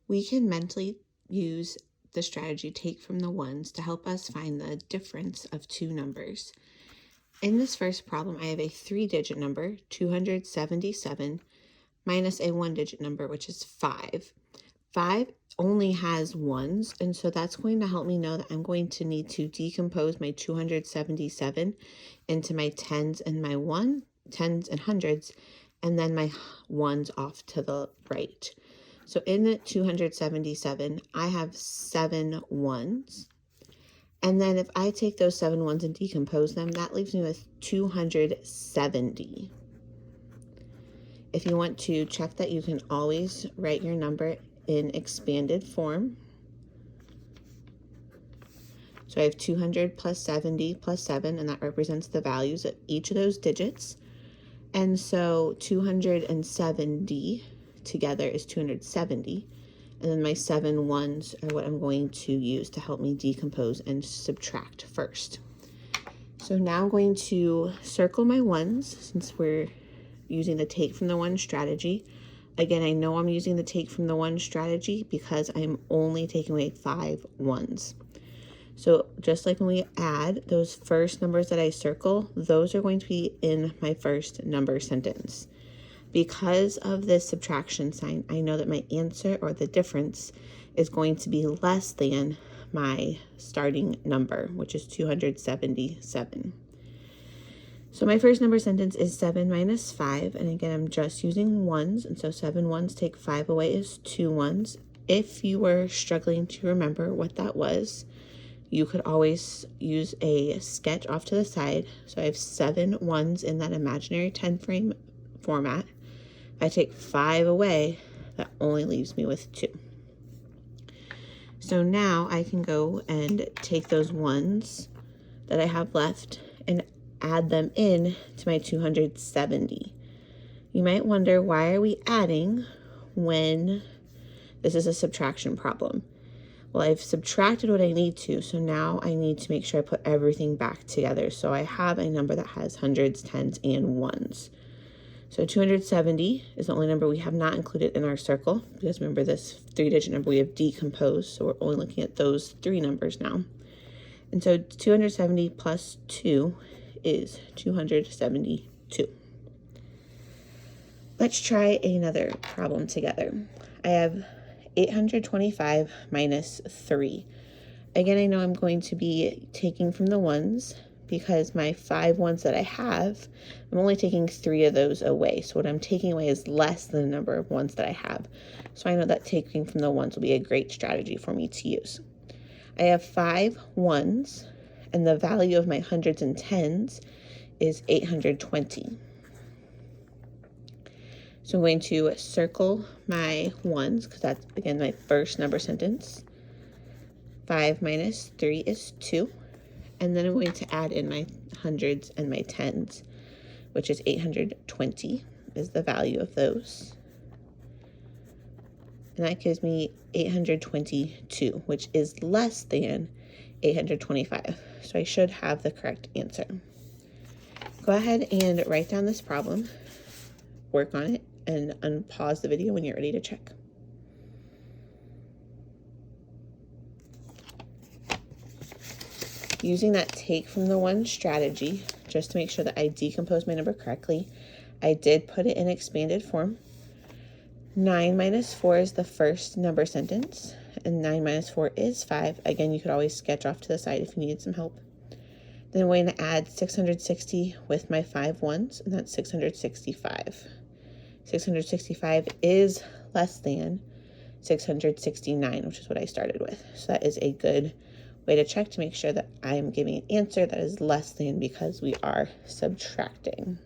We can mentally use the strategy take from the ones to help us find the difference of two numbers. In this first problem, I have a 3-digit number, 277, minus a 1-digit number, which is 5. 5 only has ones, and so that's going to help me know that I'm going to need to decompose my 277 into my tens and my tens and hundreds, and then my ones off to the right. So in the 277, I have 7 ones. And then if I take those 7 ones and decompose them, that leaves me with 270. If you want to check that, you can always write your number in expanded form. So I have 200 plus 70 plus 7, and that represents the values of each of those digits. And so 270 together is 270. And then my 7 ones are what I'm going to use to help me decompose and subtract first. So now I'm going to circle my ones since we're using the take from the one strategy. Again, I know I'm using the take from the one strategy because I'm only taking away 5 ones. So just like when we add, those first numbers that I circle, those are going to be in my first number sentence. Because of this subtraction sign, I know that my answer, or the difference, is going to be less than my starting number, which is 277. So my first number sentence is 7 minus 5, and again, I'm just using ones, and so 7 ones take 5 away is 2 ones. If you were struggling to remember what that was, you could always use a sketch off to the side. So I have 7 ones in that imaginary 10 frame format. If I take 5 away, that only leaves me with 2. So now I can go and take those ones that I have left and add them in to my 270. You might wonder, why are we adding when this is a subtraction problem? Well, I've subtracted what I need to, so now I need to make sure I put everything back together. So I have a number that has hundreds, tens, and ones. So 270 is the only number we have not included in our circle, because remember, this 3-digit number we have decomposed, so we're only looking at those 3 numbers now. And so 270 plus 2 is 272. Let's try another problem together. I have 825 minus 3. Again, I know I'm going to be taking from the ones because my 5 ones that I have, I'm only taking 3 of those away. So what I'm taking away is less than the number of ones that I have. So I know that taking from the ones will be a great strategy for me to use. I have 5 ones, and the value of my hundreds and tens is 820. So I'm going to circle my ones because that's, again, my first number sentence. 5 minus 3 is 2. And then I'm going to add in my hundreds and my tens, which is 820 is the value of those. And that gives me 822, which is less than 825. So I should have the correct answer. Go ahead and write down this problem, work on it, and unpause the video when you're ready to check. Using that take from the one strategy, just to make sure that I decompose my number correctly, I did put it in expanded form. 9 minus 4 is the first number sentence, and 9 minus 4 is 5. Again, you could always sketch off to the side if you needed some help. Then I'm going to add 660 with my 5 ones, and that's 665. 665 is less than 669, which is what I started with. So that is a good way to check to make sure that I'm giving an answer that is less than, because we are subtracting.